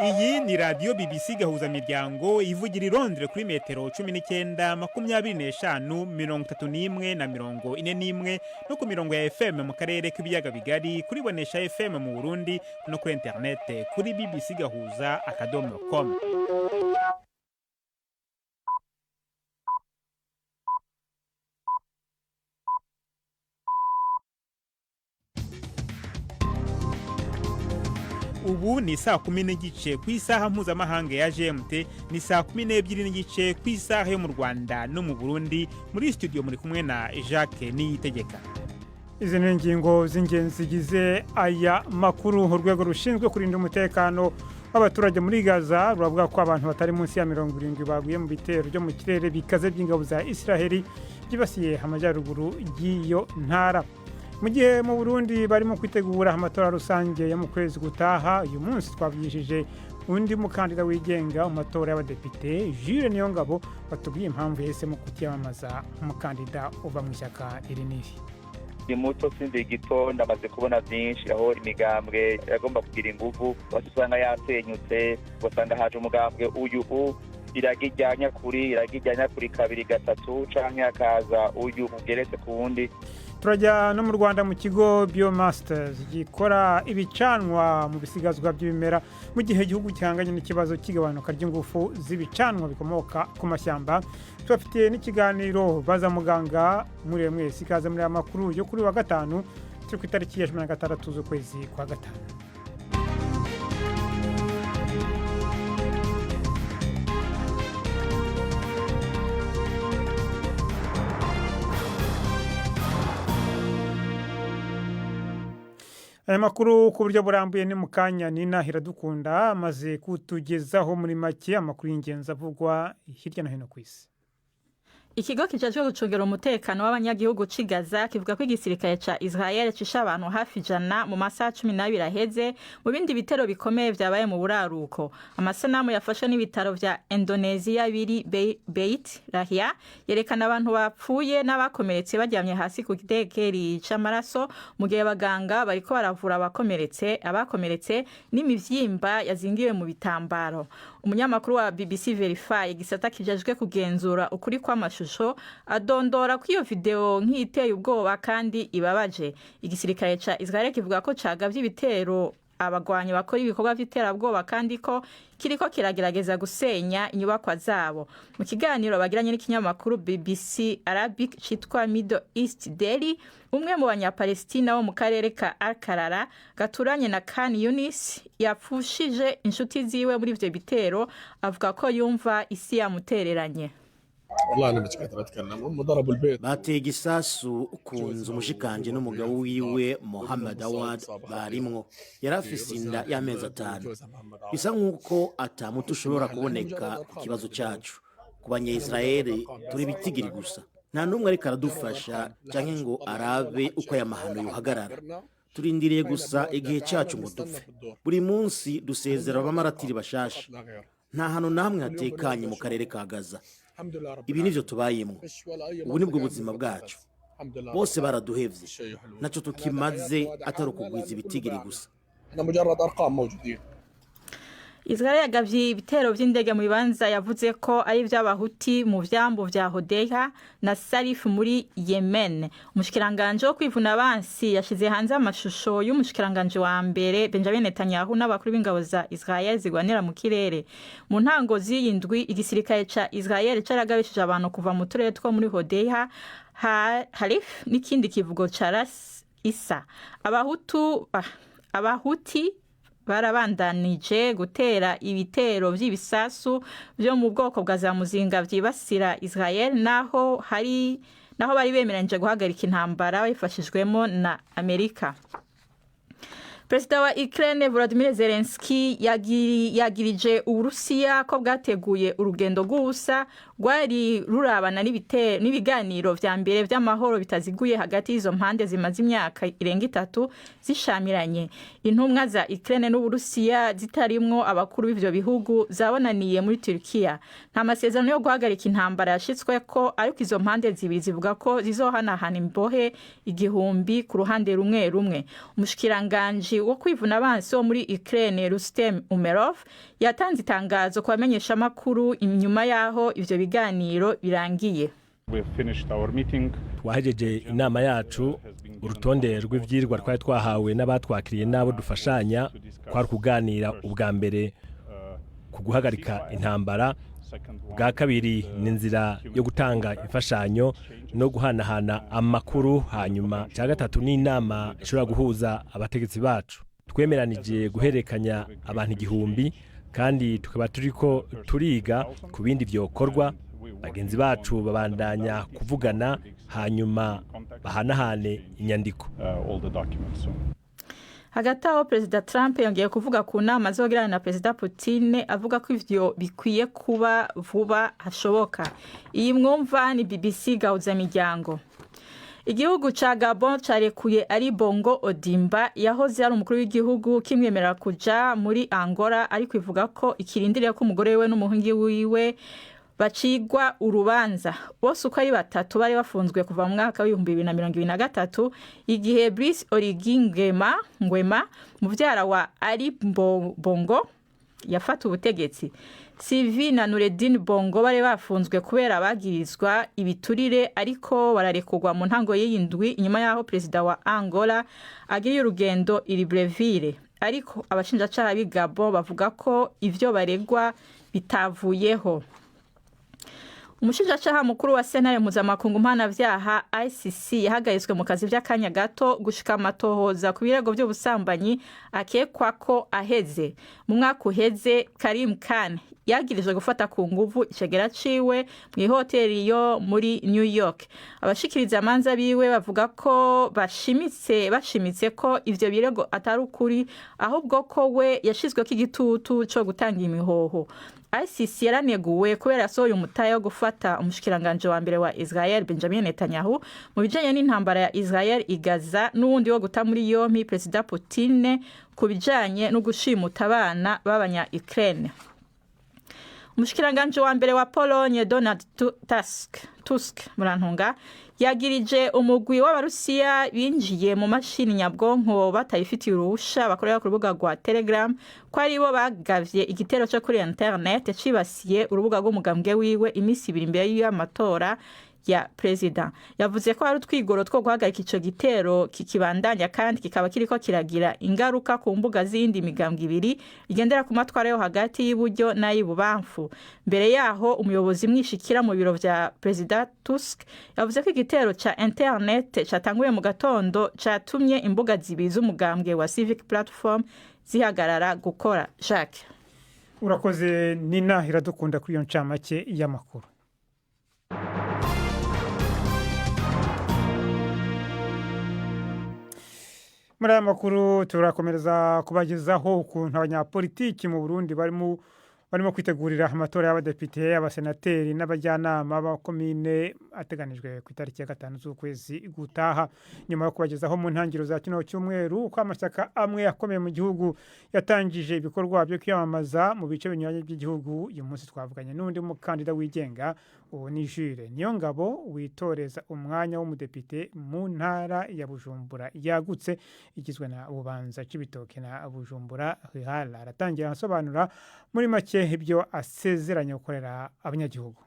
Iyi ni radio BBC gahuza miryango ivugira i Londres kuri metero 19 25 31 na 41 no ku mirongo ya FM mu karere k'ibiyaga bigari kuri bonesha FM mu Burundi no kuri internet kuri bbcgahuza.com. Ubu ni saa 10 n'igice ku isaha mpuzamahanga ya GMT, ni saa 12 n'igice ku isaha yo mu Rwanda no mu Burundi. Muri studio muri kumwe na Jacques Niyitegeka. Izi ni ingingo z'ingenzi zigize aya makuru. Urwego rushinzwe kurinda umutekano w'abaturage muri Gaza ruravuga ko abantu batari munsi ya 70 baguye mu bitero byo mu kirere bikaze by'ingabo za Israeli byibasiye amajyaruguru y'iyo ntara. Mu gihe mu Burundi barimo kwitegura amatora rusange ya mu kwezi gutaha, uyu munsi twabyishije undi mukandida wigenga mu matora y'abadepite Jules Niyongabo batubwiye impamvu yahisemo kutiyamamaza umukandida uva mu ishyaka iriniri. Muto sindi gito ndamaze kubona byinshi aho imigambwe yagomba kugira ingufu, wasanga yasenyutse, wasanga haje umugambwe uyu iragijyanya kuri kabiri gatatu canke akaza uyu ugeretse ku wundi. Turajya no mu Rwanda mu kigo Biomasters gikora ibicanwa mu bisigazwa by'ibimera mu gihe igihugu cyanganye n'ikibazo kigabanuka ry'ingufu z'ibicanwa bikomoka ku mashyamba. Tubafitiye n'ikiganiro baza muganga muri mwese ikaze muri amakuru yo kuri wa gatanu turi ku itariki ya 16 z'ukwezi kwa gatanu. Aya makuru ku buryo burambuye ni mukanya Nina Iradukunda amaze kutugezaho muri make amakuru y'ingenzi avugwa hirya no hino ku isi. Ikigo kijejwe gucungera umutekano w'abanyagihugu cigaza kivuga ko igisirikare ca Israel cisha abantu hafi 100 mu masaha 12 aheze mu bindi bitero bikomeye vyabaye mu buraruko. Amasanamu yafashwe n'ibitaro vya Indonesia biri Beit Lahia yerekana abantu bapfuye n'abakomeretse baryamye hasi ku kidekeri c'amaraso mu gihe abaganga bariko baravura abakomeretse n'imivyimba yazingiwe mu bitambaro. Umunyamakuru wa BBC Verify igisata kijejwe kugenzura ukuri kw'amashusho adondora ko iyo video nk'iteye ubwoba kandi ibabaje. Igisirikare ca Israel kivuga ko cagavye ibitero abagwanyi bakora ibikorwa vy'iterabwoba kandi ko kiriko kiragerageza gusenya inyubakwa zabo. Mu kiganiro bagiranye n'ikinyamakuru BBC Arabic citwa Middle East Daily, umwe mu banyapalestina bo mu karere ka Al-Karara gaturanye na Khan Yunis yapfushije inshuti ziwe muri ivyo bitero, avuga ko yumva isi yamutereranye. Bateye igisasu ku nzu umushikanje n'umugabo wiwe Mohammed Awad barimwo, yarafise inda y'amezi 5. Bisa nk'uko atamutu ushobora kuboneka ku kibazo cyacu. Ku banya-Israeli turi bitigiri gusa, nta n'umwe ariko aradufasha canke ngo arabe uko aya mahano yohagarara. Turindiriye gusa igihe cyacu ngo dupfe. Buri munsi dusezera abamaratiri bashasha. Nta hano namwe hatekanye mu karere ka Gaza. Ibi nivyo tubayemo, ubu nibwo buzima bwacu. Bose baraduhevye, naco tukimaze atari ukugwiza ibitigiri gusa. Israel yagavye ibitero vy'indege mu bibanza yavuze ko ari vy'abahuti mu vyambu vya Hodeha na Sarif muri Yemen. Umushikiranganje wo kwivuna abansi yashize hanze amashusho y'umushikiranganje wa mbere Benjamin Netanyahu n'abakuru b'ingabo za Israel zigwanira mu kirere. Mu ntango z'iyindwi igisirikare ca Israel caragabishije abantu kuva mu turere two muri Hodeha, Halif n'ikindi kivugo ca Ras Isa. Abahuti barabandanije gutera ibitero vy'ibisasu byo mu bwoko bwa za muzinga vyibasira Israel naho bari bemeranyije guhagarika intambara bifashijwemo na Amerika. Perezida wa Ukraine Volodymyr Zelensky yagirije Uburusiya ko bwateguye urugendo rw'ubusa rwari rurabana n'ibiganiro vya mbere vy'amahoro bitaziguye hagati y'izo mpande zimaze imyaka irenga 3 zishamiranye. Intumwa za Ukraine n'Uburusiya zitarimwo abakuru b'ivyo bihugu zabonaniye muri Turkiya. Nta masezerano yo guhagarika intambara yashitswe ko, ariko izo mpande zibiri zivuga ko zizohanahana imbohe igihumbi ku ruhande rumwe. Umushikiranganje wo kwivuna abansi wo muri Ukraine Rustem Umerov yatanze itangazo ku bamenyeshamakuru inyuma yaho ivyo biganiro birangiye. Twahejeje inama yacu, urutonde rw'ivyirwa twari twahawe n'abatwakiriye n'abo dufashanya kwari kuganira ubwa mbere ku guhagarika intambara, bwa kabiri ni inzira yo gutanga imfashanyo no guhanahana amakuru, hanyuma cya gatatu ni inama ishobora guhuza abategetsi bacu. Twemeranije guhererekanya abantu 1,000 kandi tukaba turiko turiga ku bindi vyokorwa. Bagenzi bacu babandanya kuvugana hanyuma bahanahane inyandiko. Hagati aho Perezida Trump yongeye kuvuga ku nama azogirana na Perezida Putin, avuga ko ivyo bikwiye kuba vuba hashoboka. Iyi mwumva ni BBC Gahuzamiryango. Igihugu ca Gabon carekuye Ali Bongo Ondimba yahoze ari umukuru w'igihugu kimwemerera kuja muri Angola, ariko ivuga ko ikirindiriye ko umugore we n'umuhungu wiwe bacigwa urubanza. Bose uko ari batatu bari bafunzwe kuva mu mwaka wa 2023 igihe Brice Oligui Nguema muvyara wa Ali Bongo yafata ubutegetsi. Sylvie na Noureddine Bongo bari bafunzwe kubera bagirizwa ibiturire, ariko bararekurwa mu ntango y'indwi inyuma yaho perezida wa Angola agiriye urugendo i Libreville. Ariko abashinjacaha b'i Gabon bavuga ko ivyo baregwa bitavuyeho. Umushinjacaha mukuru wa sentare mpuzamakungu mpanavyaha ICC yahagarizwe mu kazi vy'akanya gato gushika amatohoza ku birego vy'ubusambanyi akekwa ko aheze. Mu mwaka uheze Karim Khan yagirijwe gufata ku nguvu icegera ciwe mu hoteli yo muri New York. Abashikiriza amanza biwe bavuga ko bashimitse ko ivyo birego atari ukuri, ahubwo ko we yashizweko igitutu co gutanga imihoho. ICC yaraneguwe kubera yasohoye umutahe wo gufata umushikiranganje wa mbere wa Israel Benjamin Netanyahu mu bijanye n'intambara ya Israel i Gaza, n'uwundi wo guta muri yompi Perezida Putin ku bijanye no gushimuta abana b'abanya Ukraine. Umushikiranganje wa mbere wa Pologne Donald Tusk murantunga yagirije umugwi w'abarusiya binjiye mu mashini nyabwonko batayifitiye uruhusha bakorera ku rubuga rwa Telegram ko ari bo bagavye igitero cyo kuri internet cibasiye urubuga rw'umugambwe wiwe imisi 2 imbere y'amatora ya president. Yavuze ko hari utwigoro two guhagarika ico gitero kikibandanya kandi kikaba kiriko kiragira ingaruka ku mbuga zindi migambwe ibiri igendera ku matwara yo hagati y'Iburyo na y'Ibubamfu. Mbere yaho umuyobozi mwishikira mu biro vya President Tusk yavuze ko igitero ca internet catanguye mu gatondo catumye imbuga zibiri z'umugambwe wa Civic Platform zihagarara gukora. Jacques, urakoze Nina, iradukunda kuri iyo ncamake y'amakuru. Muri aya makuru turakomereza kubagezaho ukuntu abanyapolitiki mu Burundi barimo kwitegurira amatora y'abadepite, abasenateri n'abajyanama b'akomine ateganijwe ku itariki ya 5 z'ukwezi gutaha. Nyuma yo kubagezaho mu ntangiriro za kino cyumweru uko amashyaka amwe akomeye mu gihugu yatangije ibikorwa byo kwiyamamaza mu bice binyuranye by'igihugu, uyu munsi twavuganye n'undi mukandida wigenga, uwo ni Jules Niyongabo witoreza umwanya w'umudepite mu ntara ya Bujumbura yagutse igizwe na Bubanza, Cibitoke na Bujumbura. Aratangira asobanura muri make ibyo asezeranya gukorera abanyagihugu.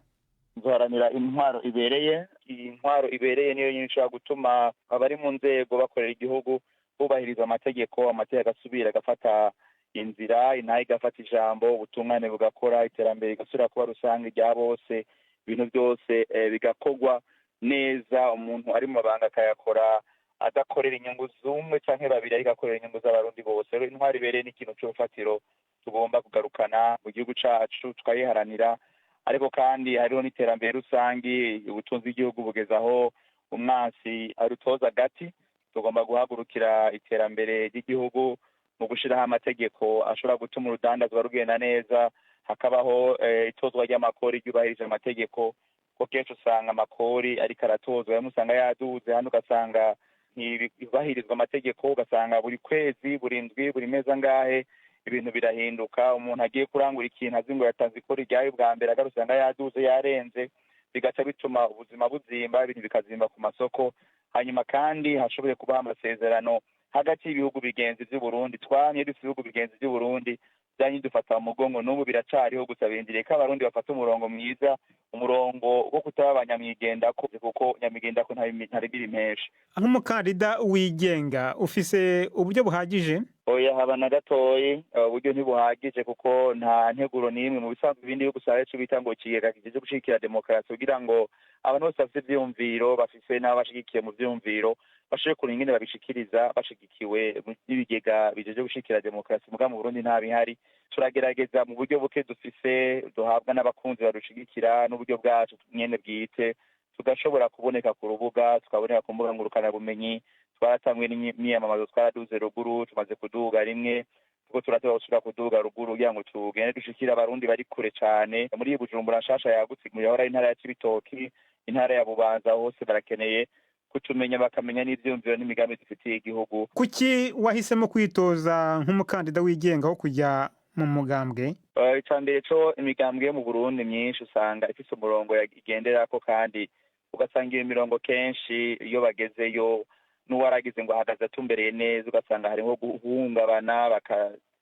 Guharanira intwaro ibereye. Iyi ntwaro ibereye niyo nyine ishobora gutuma abari mu nzego bakorera igihugu bubahiriza amategeko agasubira agafata inzira, intahe igafata ijambo, ubutungane bugakora, iterambere rigasubira kuba rusange rya bose, ibintu byose bigakorwa neza, umuntu ari mu mabanga akayakora adakorera inyungu z'umwe canke babiri, ariko akorera inyungu z'abarundi bose. Rero intwaro ibereye ni ikintu cy'urufatiro tugomba kugarukana mu gihugu cacu tukayiharanira, ariko kandi hariho n'iterambere rusangi. Ubutunzi bw'igihugu bugezaho umwansi arutoza gati, tugomba guhagurukira iterambere ry'igihugu mu gushiraho amategeko ashobora gutuma urudandazwa rugenda neza, hakabaho itozwa ry'amakori ryubahirije amategeko, ko kenshi usanga amakori ariko aratozwa yamwe usanga yaduze, hano ugasanga ntibahirizwa amategeko, ugasanga buri kwezi, buri ndwi, buri mezi angahe ibintu birahinduka. Umuntu agiye kurangura ikintu azi ngo yatanze ikori ryayo bwa mbere agarusanga yaduze yarenze, bigaca bituma ubuzima buzimba, ibintu bikazimba ku masoko. Hanyuma kandi hashobore kubaho amasezerano hagati y'ibihugu bigenzi by'u Burundi. Twamye dufite ibihugu bigenzi by'u Burundi byanyi dufata mu mugongo, n'ubu biracariho, gusa bindiriye ko abarundi bafata umurongo mwiza, umurongo wo kutaba abanyamwigendako, kuko nyamwigendako ntari biri menshi. Nk'umukandida wigenga ufise uburyo buhagije? Oya, haba na gatoyi, uburyo ntibuhagije kuko nta nteguro n'imwe mu bisanzwe ibindi bihugu cyo bita ngo ikigega kijeje gushigikira demokarasi, kugira ngo abantu bose bafite ivyumviro, bafise n'abashigikiye mu vyumviro bashobore kurinda ingene babishikiriza bashigikiwe n'ibigega bijeje gushigikira demokarasi. Muga mu Burundi nta bihari. Turagerageza mu buryo buke dufise duhabwa n'abakunzi badushigikira n'uburyo bwacu nyene bwite, tugashobora kuboneka ku rubuga, tukaboneka ku mbuga ngurukana bumenyi. Twaratamwe n'imyamamazo, twaraduze ruguru, tumaze kuduga rimwe, kuko turateba gusubira kuduga ruguru kugira ngo tugende dushikira abarundi bari kure cane. Muri Bujumbura nshasha yagutse mu yahora intara ya Cibitoki, intara ya Bubanza, hose barakeneye kutumenya, bakamenya n'ivyumviro n'imigambi dufitiye igihugu. Kuki wahisemo kwitoza nk'umukandida wigenga wo kujya mu mugambwe? Icambere co imigambwe yo mu Burundi myinshi usanga ifise umurongo igenderako, kandi ugasanga iyo mirongo kenshi iyo bagezeyo n'uwaragize ngo ahagaze atumbereye neza, ugasanga harimo guhungabana,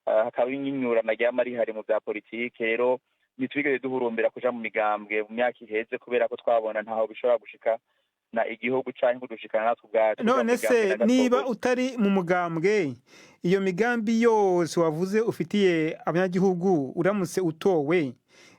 hakaba inyinyurana ryama rihari mu vya politike. Rero ntitwigeze duhurumbira kuja mu migambwe mu myaka iheze, kubera ko twabona ntaho bishobora gushika na igihugu canke kudushikana natwe ubwacu. None se niba utari mu mugambwe, iyo migambi yose wavuze ufitiye abanyagihugu uramutse utowe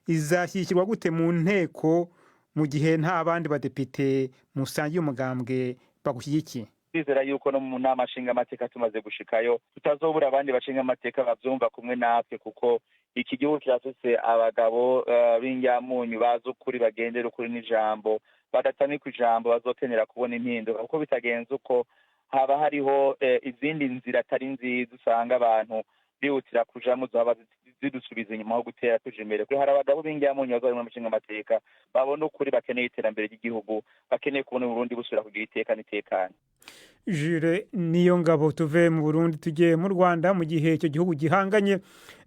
izashyikirwa gute mu nteko mu gihe nta bandi badepite musangiye umugambwe bagushyigikiye? Twizera yuko no mu nama nshingamateka tumaze gushikayo tutazobura abandi bashinga amateka bavyumva kumwe natwe, kuko iki gihugu kirafise abagabo b'inyamunyu bazi ukuri, bagendera ukuri n'ijambo, badatamika ijambo, bazokenera kubona impinduka. Kuko bitagenze uko haba hariho izindi nzira atari nziza, usanga abantu bihutira kujamwo zohaba zidusubiza inyuma aho gutera tuja imbere. Kuri hari abagabo b'inyamunyu bazoba mu nshinga amateka babona ukuri, bakeneye iterambere ry'igihugu, bakeneye kubona Burundi busubira kugira iteka n'itekane. Jules Niyongabo, tuve mu Burundi tujye mu Rwanda. Mu gihe icyo gihugu gihanganye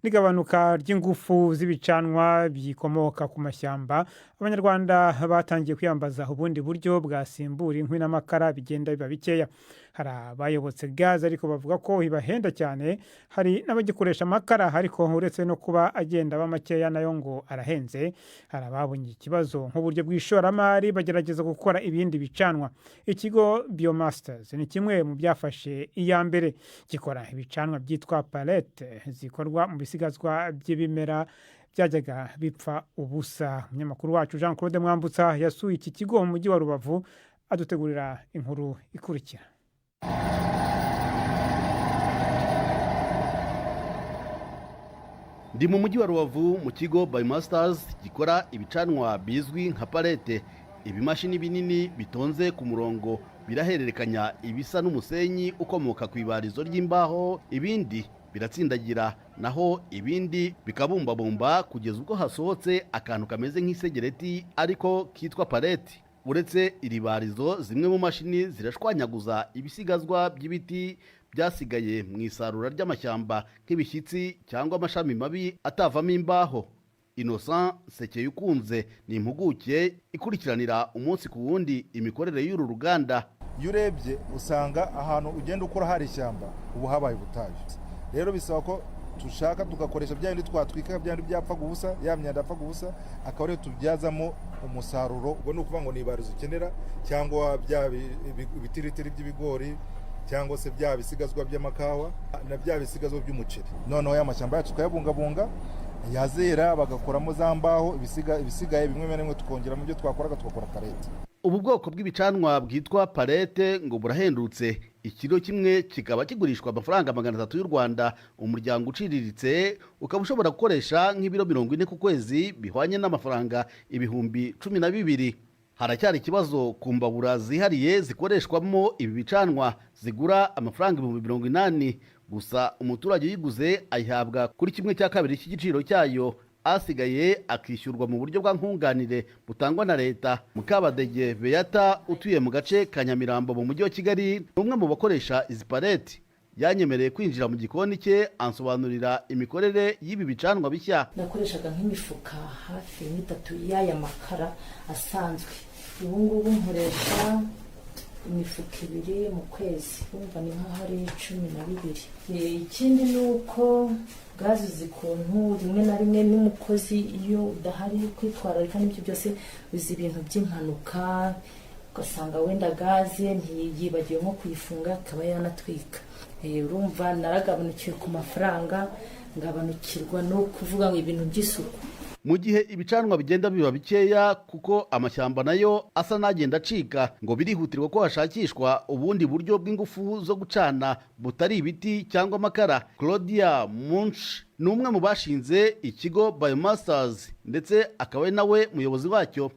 n'igabanuka ry'ingufu z'ibicanwa bikomoka ku mashyamba, abanyarwanda batangiye kwiyambaza ubundi buryo bwasimbura inkwi n'amakara bigenda biba bikeya. Hari abayobotse gaze ariko bavuga ko ibahenda cyane, hari n'abagikoresha amakara ariko uretse no kuba agenda aba makeya nayo ngo arahenze. Hari ababonye ikibazo nk'uburyo bw'ishoramari bagerageza gukora ibindi bicanwa. Ikigo Biomasters ni kimwe mu byafashe iya mbere, gikora ibicanwa byitwa palette zikorwa mu bisigazwa by'ibimera byajyaga bipfa ubusa. Umunyamakuru wacu Jean Claude Mwambutsa yasuye iki kigo mu mujyi wa Rubavu, adutegurira inkuru ikurikira. Ndi mu mujyi wa Rubavu mu kigo Biomasters gikora ibicanwa bizwi nka palette. Ibimashini binini bitonze ku murongo birahererekanya ibisa n'umusenyi ukomoka ku ibarizo ry'imbaho, ibindi biratsindagira, naho ibindi bikabumbabumba kugeza ubwo hasohotse akantu kameze nk'isegereti ariko kitwa palette. Uretse iri barizo, zimwe mu mashini zirashwanyaguza ibisigazwa by'ibiti byasigaye mu isarura ry'amashyamba nk'ibishyitsi cyangwa amashami mabi atavamo imbaho. Innocent Sekeyukunze ni impuguke ikurikiranira umunsi ku wundi imikorere y'uru ruganda. Iyo urebye usanga ahantu ugenda ukora hari ishyamba ubu habaye ubutayu. Rero bisaba ko tushaka tugakoresha bya bindi twatwika, bya bindi byapfaga ubusa, ya myanda yapfaga ubusa, akaba rero tubyazamo umusaruro. Ubwo ni ukuvuga ngo ni ibarizo ukenera, cyangwa bya ibitiritiri by'ibigori, cyangwa se bya bisigazwa by'amakawa na bya bisigazwa by'umuceri. Noneho ya mashyamba yacu tukayabungabunga, yazera bagakoramo za mbaho, ibisigaye bimwe na bimwe tukongeramo ibyo twakoraga tugakora palette. Ubu bwoko bw'ibicanwa bwitwa palette ngo burahendutse. Ikiro kimwe kikaba kigurishwa amafaranga 300 y'u Rwanda. Umuryango uciriritse ukaba ushobora gukoresha nk'ibiro 40 ku kwezi, bihwanye n'amafaranga 12,000. Haracyari ikibazo ku mbabura zihariye zikoreshwamo ibi bicanwa, zigura amafaranga 80,000. Gusa umuturage yiguze ayihabwa kuri 1/2 cy'igiciro cyayo, asigaye akishyurwa mu buryo bwa nkunganire butangwa na leta. Mukabadege Beata utuye mu gace ka Nyamirambo mu mujyi wa Kigali, umwe mu bakoresha izi palette, yanyemereye kwinjira mu gikoni cye ansobanurira imikorere y'ibi bicanwa bishya. Nakoreshaga nk'imifuka hafi 3 y'aya makara asanzwe. Ubu ngubu nkoresha imifuka 2 mu kwezi umva ni nka hari 12. Ikindi nuko gazi zikuntu rimwe na rimwe n'umukozi iyo udahari kwitwararika n'ibyo byose bizi ibintu by'impanuka ugasanga wenda gaze ntiyibagiwe nko kuyifunga akaba yanatwika. Urumva naragabanukiye ku mafaranga ngabanukirwa no kuvuga ngo ibintu by'isuku. Mu gihe ibicanwa bigenda biba bikeya kuko amashyamba nayo asa n'agenda acika ngo birihutirwa ko hashakishwa ubundi buryo bw'ingufu zo gucana butari ibiti cyangwa amakara. Claudia Munch ni umwe mu bashinze ikigo Biomasters ndetse akaba ari nawe muyobozi wacyo.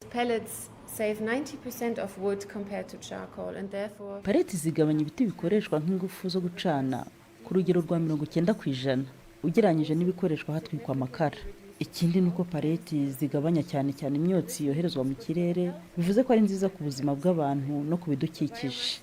Save 90% of wood compared to charcoal and therefore Paleti zigabanya ibiti bikoreshwa nk'ingufu zo gucana ku rugero rwa 90% ugereranyije n'ibikoreshwa hatwikwa amakara. Ikindi nuko paleti zigabanya cyane imyotsi yoherezwa mu kirere, bivuze ko ari nziza ku buzima bw'abantu no ku bidukikije.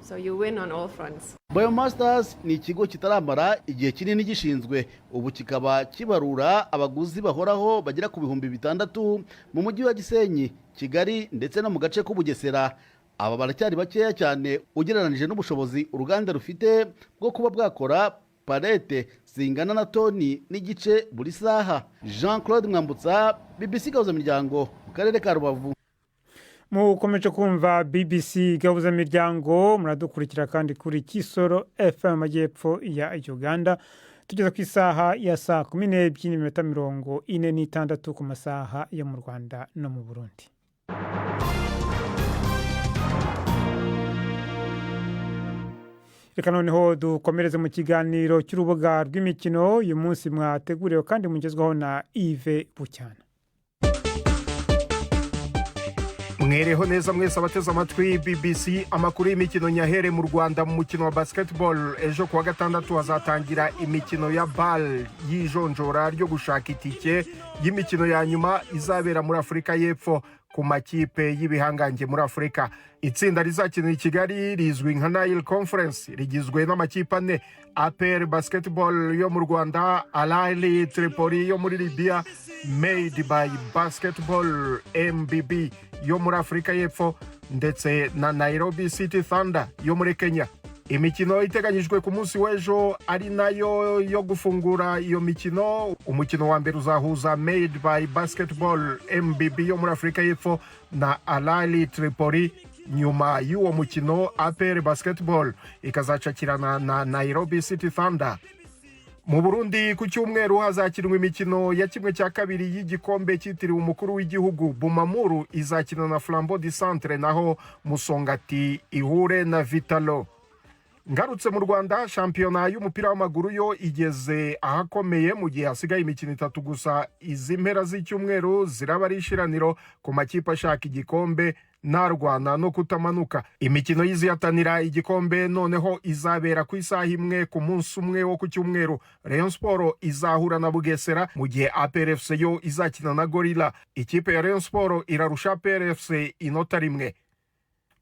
So you win on all fronts. Biomasters ni ikigo kitaramara igihe kinini gishinzwe, ubu kikaba kibarura abaguzi bahoraho bagera ku 6,000 mu mujyi wa Gisenyi, Kigali ndetse no mu gace k'Ubugesera. Aba baracyari bakeya cyane ugereranije n'ubushobozi uruganda rufite bwo kuba bwakora palete zingana na toni n'igice buri saha. Jean-Claude Mwambutsa, BBC Gahuza Miryango, mu karere ka Rubavu. Mukomeje kumva BBC Gahuza Miryango, muradukurikira kandi kuri Kisoro FM Majyepfo ya Uganda. Tugeze ku isaha ya saa 12:46 ku masaha yo mu Rwanda no mu Burundi. Reka noneho dukomereze mu kiganiro cy'urubuga rw'imikino. Uyu munsi mwateguriwe kandi mugezwaho na Yves Bucyana. Mwereho neza mwese abateze amatwi BBC. Amakuru y'imikino nyahere mu Rwanda mu mukino wa basketball. Ejo kuwa gatandatu hazatangira imikino ya BAL y'ijonjora ryo gushaka itike y'imikino ya nyuma izabera muri Afurika y'Epfo ku makipe y'ibihangange muri Afurika. Itsinda rizakinira i Kigali rizwi nka Nile Conference rigizwe n'amakipe 4: APR Basketball yo mu Rwanda, Al Ahly Tripoli yo muri Libya, Made by Basketball MBB yo muri Afurika y'Epfo ndetse na Nairobi City Thunder yo muri Kenya. Imikino iteganyijwe ku munsi w'ejo ari nayo yo gufungura iyo mikino. Umukino wa mbere uzahuza Made by Basketball MBB yo muri Afurika y'Epfo na Al Ahly Tripoli. Nyuma y'uwo mukino APR Basketball ikazacakirana na Nairobi City Thunder. Mu Burundi ku cyumweru hazakinwa imikino ya kimwe cya kabiri y'igikombe cyitiriwe umukuru w'igihugu. Bumamuru izakina na Flambeau du Centre, naho Musongati ihure na Vitalo. Ngarutse mu Rwanda, shampiyona y'umupira w'amaguru yo igeze ahakomeye mu gihe hasigaye imikino 3 gusa. Izi mpera z'icyumweru ziraba ari ishiraniro ku makipe ashaka igikombe narwana no kutamanuka. Imikino yizihatanira igikombe noneho izabera ku isaha imwe ku munsi umwe wo ku cyumweru. Rayon Sport izahura na Bugesera, mu gihe APR FC yo izakina na Gorilla. Ikipe ya Rayon Sport irarusha APR FC inota 1.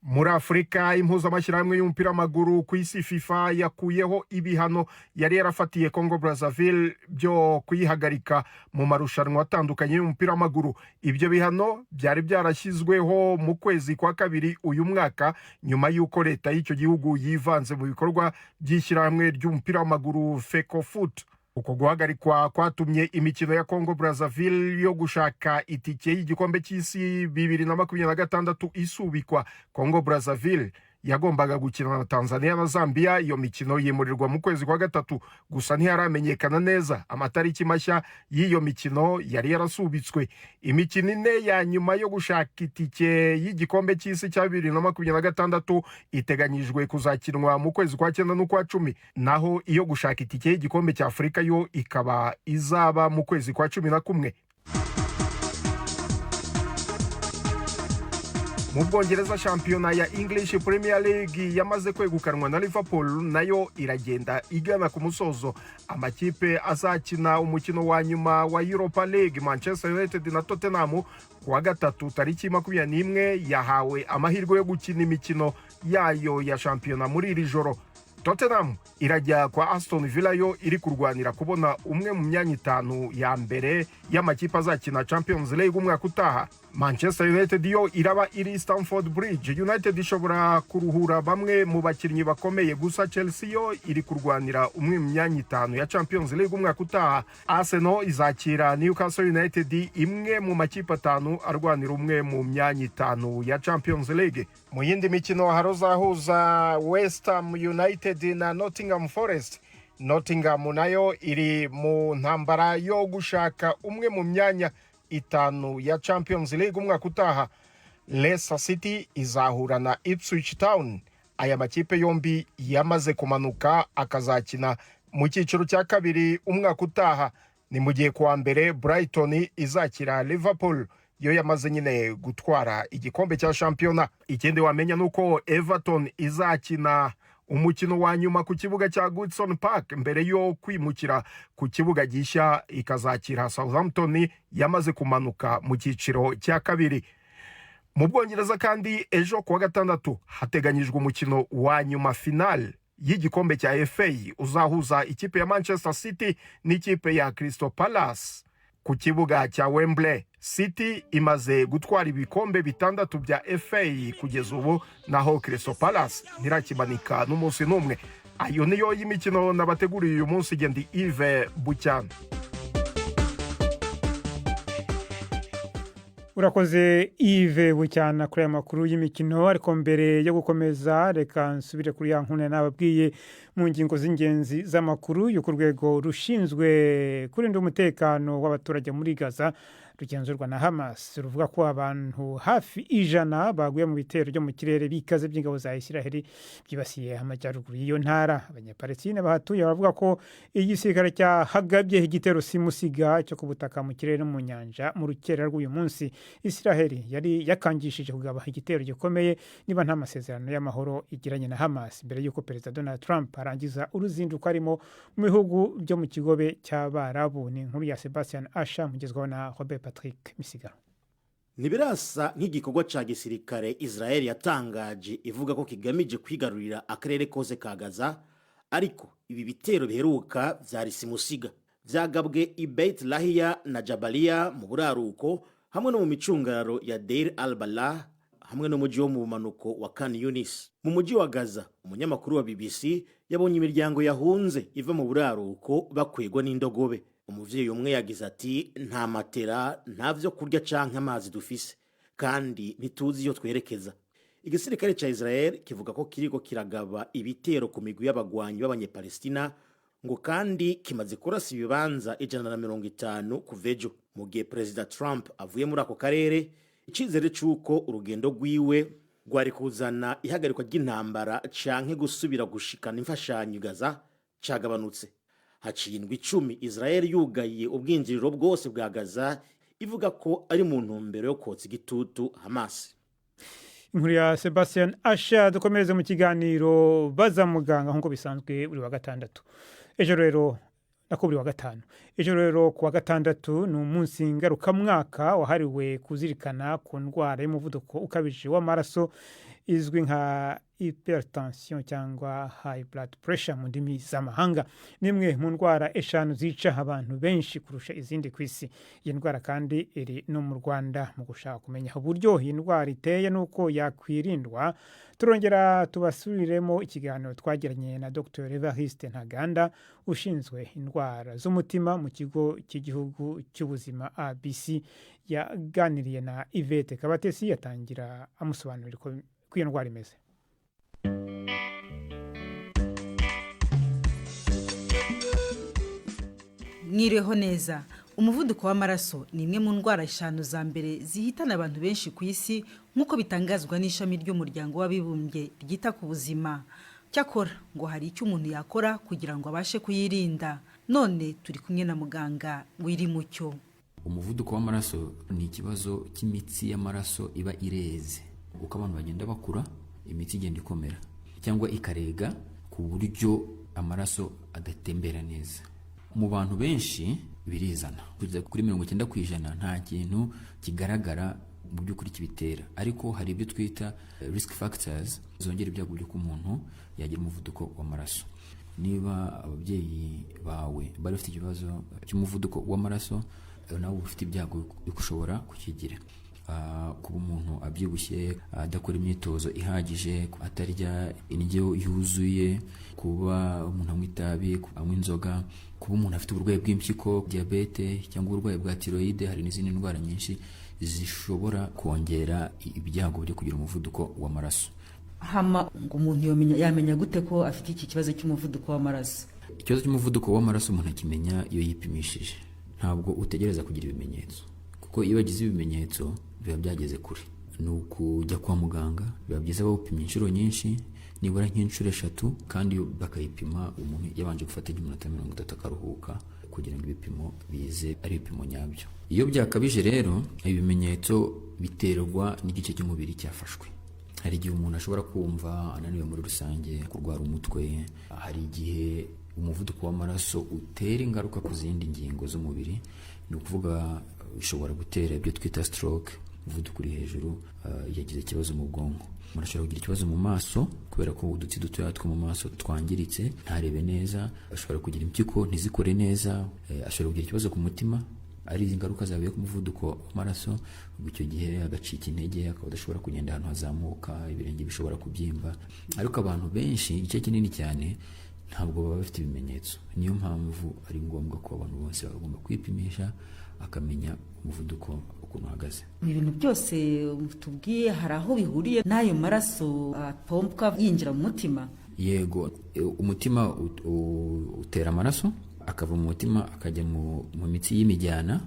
Muri Afurika, impuzamashyirahamwe y'umupira w'amaguru ku isi FIFA yakuyeho ibihano yari yarafatiye Congo Brazzaville byo kuyihagarika mu marushanwa atandukanye y'umupira w'amaguru. Ibyo bihano byari byarashyizweho mu kwezi kwa kabiri uyu mwaka nyuma y'uko leta y'icyo gihugu yivanze mu bikorwa by'ishyirahamwe ry'umupira w'amaguru FECOFOOT. Uko guhagarikwa kwatumye imikino ya Congo Brazzaville yo gushaka itike y'igikombe cy'isi 2026 isubikwa. Congo Brazzaville yagombaga gukina na Tanzania na Zambia. Iyo mikino yimurirwa mu kwezi kwa gatatu, gusa ntiharamenyekana neza amatariki mashya y'iyo mikino yari yarasubitswe. Imikino 4 ya nyuma yo gushaka itike y'igikombe cy'isi cya 2026 iteganyijwe kuzakinwa mu kwezi kwa 9 n'ukwa 10, naho iyo gushaka itike y'igikombe cya Afurika yo ikaba izaba mu kwezi kwa 11. Mu Bwongereza, shampiyona ya English Premier League yamaze kwegukanwa na Liverpool, nayo iragenda igana ku musozo. Amakipe azakina umukino wa nyuma wa Europa League, Manchester United na Tottenham, kuwa gatatu tariki 21 yahawe amahirwe yo gukina imikino yayo ya shampiyona muri iri joro. Tottenham irajya kwa Aston Villa yo iri kurwanira kubona umwe mu myanya 5 ya mbere y'amakipe azakina Champions League umwaka utaha. Manchester United yo iraba iri Stamford Bridge. United ishobora kuruhura bamwe mu bakinnyi bakomeye, gusa Chelsea yo iri kurwanira umwe mu myanya 5 ya Champions League umwaka utaha. Arsenal izakira Newcastle United, imwe mu makipe 5 arwanira umwe mu myanya 5 ya Champions League. Mu yindi mikino harozahuza West Ham United na Nottingham Forest. Nottingham nayo iri mu ntambara yo gushaka umwe mu myanya 5 ya Champions League umwaka utaha. Leicester City izahura na Ipswich Town. Aya makipe yombi yamaze kumanuka akazakina mu cyiciro cya kabiri umwaka utaha. Ni mu gihe kuwa mbere Brighton izakira Liverpool, yo yamaze nyine gutwara igikombe cya shampiyona. Ikindi wamenya nuko Everton izakina umukino wa nyuma ku kibuga cya Goodson Park mbere yo kwimukira ku kibuga gishya ikazakira Southampton yamaze kumanuka mu cyiciro cya kabiri. Mu Bwongereza kandi ejo kuwa gatandatu hateganyijwe umukino wa nyuma final y'igikombe cya FA uzahuza ikipe ya Manchester City n'ikipe ya Crystal Palace ku kibuga cya Wembley. City imaze gutwara ibikombe 6 bya FA kugeza ubu, naho Crystal Palace ntirakimanika n'umunsi n'umwe. Ayo niyo y'imikino nabateguriye uyu munsi. Gendi Yves Bucyana. Urakoze Yves Bucyana kuri aya makuru y'imikino. Ariko mbere yo gukomeza, reka nsubire kuri ya nkune nababwiye mu ngingo z'ingenzi z'amakuru yo ku rwego rushinzwe kurinda umutekano w'abaturage muri Gaza rugenzurwa na Hamas. Ruvuga ko abantu hafi 100 baguye mu bitero byo mu kirere bikaze by'ingabo za Isiraheli byibasiye amajyaruguru y'iyo ntara. Abanyapalestine bahatuye baravuga ko igisirikare cyahagabye igitero simusiga cyo ku butaka, mu kirere no mu nyanja mu rukera rw'uyu munsi. Isiraheli yari yakangishije kugaba igitero gikomeye niba nta masezerano y'amahoro igiranye na Hamas mbere y'uko Perezida Donald Trump arangiza uruzinduko arimo mu bihugu byo mu kigobe cy'Abarabu. Ni inkuru ya Sebastian Asha mugezwaho na Robert Patrick Misigaro. Nibirasa nk'igikorwa ca gisirikare Israel yatangaje ivuga ko kigamije kwigarurira akarere kose ka Gaza, ariko ibi bitero biheruka vyari simusiga. Vyagabwe i Beit Lahia na Jabalia mu buraruko, hamwe no mu micungararo ya Deir al-Balah, hamwe no muji wo mu bumanuko wa Khan Yunis. Mu muji wa Gaza, umunyamakuru wa BBC yabonye imiryango yahunze iva mu buraruko bakwegwa n'indogobe. Umuvyeyi umwe yagize ati, nta matera, nta vyo kurya canke amazi dufise, kandi ntituzi iyo twerekeza. Igisirikare ca Israel kivuga ko kiriko kiragaba ibitero ku migwi y'abagwanyi b'Abanyepalestina, ngo kandi kimaze kurasa ibibanza 150 kuvejo. Mu gihe Perezida Trump avuye muri ako karere, icizere c'uko urugendo rwiwe rwari kuzana ihagarikwa ry'intambara canke gusubira gushikana imfashanyo Gaza cagabanutse. Haciye indwi 10 Israel yugaye ubwinjiriro bwose bwa Gaza, ivuga ko ari mu ntumbero yo kotsa igitutu Hamas. Inkuru ya Sebastian Asha. Dukomereze mu kiganiro baza muganga nk'uko bisanzwe buri wa gatandatu. Ejo rero nakuburi wa gatanu. Ejo rero kuwa gatandatu ni umunsi ngarukamwaka wahariwe kuzirikana ku ndwara y'umuvuduko ukabije w'amaraso izwi nka hypertension cyangwa high blood pressure mu ndimi z'amahanga. Nimwe mu ndwara 5 zica abantu benshi kurusha izindi ku isi. Iyi ndwara kandi iri no mu Rwanda. Mu gushaka kumenya uburyo iyi ndwara iteye nuko yakwirindwa, turongera tubasubiriremo ikiganiro twagiranye na Dr. Evariste Ntaganda ushinzwe indwara z'umutima mu kigo cy'igihugu cy'ubuzima ABC. Yaganiriye na Yvette Kabatesi, yatangira amusobanurira ko iyo ndwara imeze. Mwireho neza. Umuvuduko w'amaraso ni imwe mu ndwara 5 za mbere zihitana abantu benshi ku isi, nk'uko bitangazwa n'ishami ry'umuryango w'abibumbye ryita ku buzima. Cyakora ngo hari icyo umuntu yakora kugira ngo abashe kuyirinda. None turi kumwe na muganga Wirimucyo. Umuvuduko w'amaraso ni ikibazo cy'imitsi y'amaraso iba ireze. Uko abantu bagenda bakura, imitsi igenda ikomera cyangwa ikarega ku buryo amaraso adatembera neza. Mu bantu benshi birizana kugeza kuri 90% nta kintu kigaragara mu by'ukuri kibitera, ariko hari ibyo twita risk factors zongera ibyago by'uko umuntu yagira umuvuduko w'amaraso. Niba ababyeyi bawe bari bafite ikibazo cy'umuvuduko w'amaraso, nawe ufite ibyago bikushobora kukigira. Kuba umuntu abyibushye, adakora imyitozo ihagije, atarya indyo yuzuye, kuba umuntu anywa itabi, anywa inzoga, kuba umuntu afite uburwayi bw'impyiko, diabete cyangwa uburwayi bwa tiroide, hari n'izindi ndwara nyinshi zishobora kongera ibyago byo kugira umuvuduko w'amaraso. Hama ngo umuntu yamenya gute ko afite iki kibazo cy'umuvuduko w'amaraso? Ikibazo cy'umuvuduko w'amaraso umuntu akimenya iyo yipimishije, ntabwo utegereza kugira ibimenyetso, kuko iyo bagize ibimenyetso biba byageze kure. Ni ukujya kwa muganga, biba byiza bawupimye inshuro nyinshi, nibura nk'inshuro 3, kandi bakayipima umuntu yabanje gufata iminota 30 akaruhuka kugira ngo ibipimo bize ari ibipimo nyabyo. Iyo byakabije rero, ibimenyetso biterwa n'igice cy'umubiri cyafashwe. Hari igihe umuntu ashobora kumva ananiwe muri rusange, kurwara umutwe, hari igihe umuvuduko w'amaraso utera ingaruka ku zindi ngingo z'umubiri, ni ukuvuga bishobora gutera ibyo twita stroke, umuvuduko uri hejuru, yagize ikibazo mu bwonko. Umuntu ashobora kugira ikibazo mu maso kubera ko udutsi dutoya two mu maso twangiritse, ntarebe neza, ashobora kugira impyiko ntizikore neza, ashobora kugira ikibazo ku mutima, ari ingaruka zavuye ku muvuduko w'amaraso. Icyo gihe agacika intege, akaba adashobora kugenda ahantu hazamuka, ibirenge bishobora kubyimba. Ariko abantu benshi, igice kinini cyane, ntabwo baba bafite ibimenyetso. Niyo mpamvu ari ngombwa ko abantu bose bagomba kwipimisha, akamenya umuvuduko ukuntu uhagaze. Ibintu byose tubwiye hari aho bihuriye n'ayo maraso apompwa yinjira mu mutima? Yego, umutima utera amaraso akava mu mutima akajya mu mitsi y'imijyana,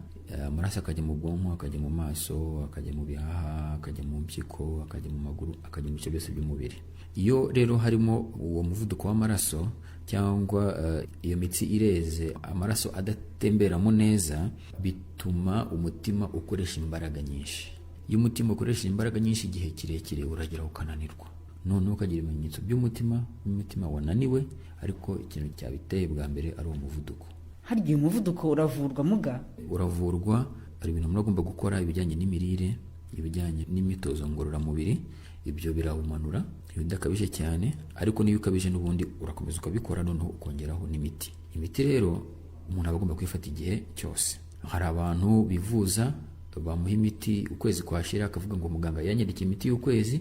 amaraso akajya mu bwonko, akajya mu maso, akajya mu bihaha, akajya mu mpyiko, akajya mu maguru, akajya mu bice byose by'umubiri. Iyo rero harimo uwo muvuduko w'amaraso cyangwa iyo mitsi ireze, amaraso adatemberamo neza, bituma umutima ukoresha imbaraga nyinshi. Iyo umutima ukoresha imbaraga nyinshi igihe kirekire, uragera ukananirwa, noneho ukagira ibimenyetso by'umutima wananiwe, ariko ikintu cyabiteye bwa mbere ari umuvuduko. Hari igihe umuvuduko uravurwa muga? Uravurwa, hari ibintu umuntu agomba gukora, ibijyanye n'imirire, ibijyanye n'imyitozo ngororamubiri, ibyo birawumanura iyo udakabije cyane, ariko niyo ukabije n'ubundi urakomeza ukabikora, noneho ukongeraho n'imiti. Imiti rero umuntu aba agomba kwifata igihe cyose. Hari abantu bivuza bamuha imiti, ukwezi kwashira akavuga ngo muganga yanyandikiye imiti y'ukwezi,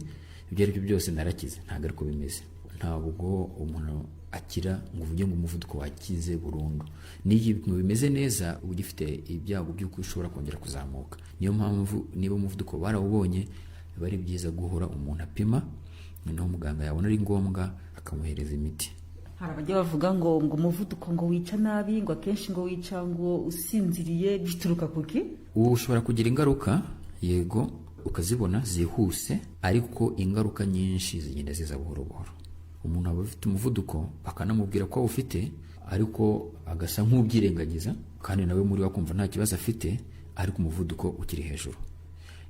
ibyo ari byo byose narakize. Ntabwo ariko bimeze. Ntabwo umuntu akira ngo uvuge ngo umuvuduko wakize burundu. N'iyo ibintu bimeze neza, uba ugifite ibyago by'uko ushobora kongera kuzamuka. Niyo mpamvu niba umuvuduko barawubonye, biba ari byiza guhora umuntu apima, noneho muganga yabona ari ngombwa akamuhereza imiti. Hari abajya bavuga ngo umuvuduko ngo wica nabi, ngo akenshi ngo wica ngo usinziriye, bituruka kuki? Ushobora kugira ingaruka, yego, ukazibona zihuse, ariko ingaruka nyinshi zigenda ziza buhoro buhoro. Umuntu aba afite umuvuduko bakanamubwira ko awufite, ariko agasa nk'ubyirengagiza, kandi nawe muri we akumva nta kibazo afite, ariko umuvuduko ukiri hejuru.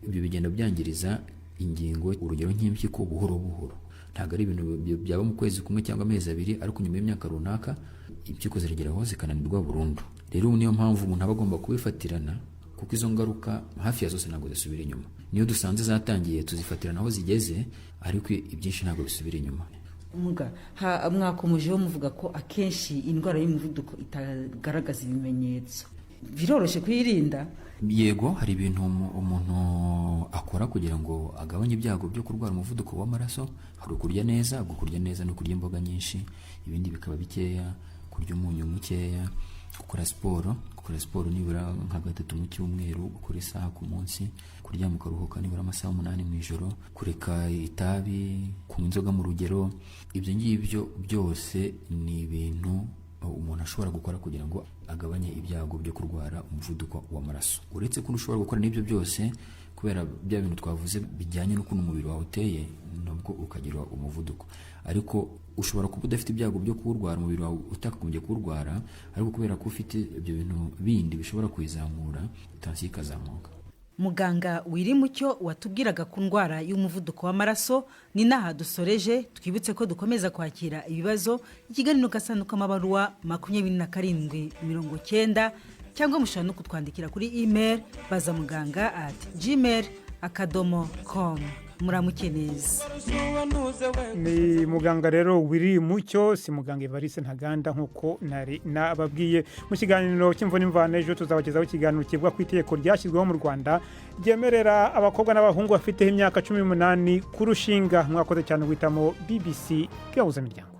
Ibyo bigenda byangiriza ingingo, urugero nk'impyiko, buhoro buhoro. Ntabwo ari ibintu byaba mu kwezi kumwe cyangwa amezi 2, ariko nyuma y'imyaka runaka impyiko zirageraho zikananirwa burundu. Rero niyo mpamvu umuntu aba agomba kubifatirana, kuko izo ngaruka hafi ya zose ntabwo zisubira inyuma. Niyo dusanze zatangiye tuzifatirana aho zigeze, ariko ibyinshi ntabwo bisubira inyuma. Mwakomejeho muvuga ko akenshi indwara y'umuvuduko itagaragaza ibimenyetso. Biroroshye kuyirinda? Yego, hari ibintu umuntu akora kugira ngo agabanye ibyago byo kurwara umuvuduko w'amaraso. Hari ukurya neza, gukurya neza no kurya imboga nyinshi, ibindi bikaba bikeya, kurya umunyu mukeya, gukora siporo nibura nka 3 mu cyumweru, gukora isaha ku munsi, kuryama ukaruhuka nibura amasaha 8 mu ijoro, kureka itabi, kunywa inzoga mu rugero. Ibyo ngibyo byose ni ibintu umuntu ashobora gukora kugira ngo agabanye ibyago byo kurwara umuvuduko w'amaraso. Uretse ko ushobora gukora n'ibyo byose, kubera bya bintu twavuze bijyanye n'ukuntu umubiri wawe uteye, nabwo ukagira umuvuduko. Ariko ushobora kuba udafite ibyago byo kurwara, umubiri wawe utakagombye kurwara, ariko kubera ko ufite ibyo bintu bindi bishobora kwizamura, tension ikazamuka. Muganga Wirimucyo watubwiraga ku ndwara y'umuvuduko w'amaraso, ni naha dusoreje. Twibutse ko dukomeza kwakira ibibazo, ikiganiro gasanduka amabaruwa 2790, cyangwa mushobora no kutwandikira kuri email bazamuganga@gmail.com. bbc@gmail.com. muramuke neza. Ni muganga rero wiri mucyo, si muganga Evariste Ntaganda nkuko nari nababwiye mu kiganiro cy'imvo n'imvano. Ejo tuzabagezaho ikiganiro kivuga ku itegeko ryashyizweho mu Rwanda ryemerera abakobwa n'abahungu bafite imyaka 18 kurushinga. Mwakoze cyane guhitamo BBC gahuza imiryango.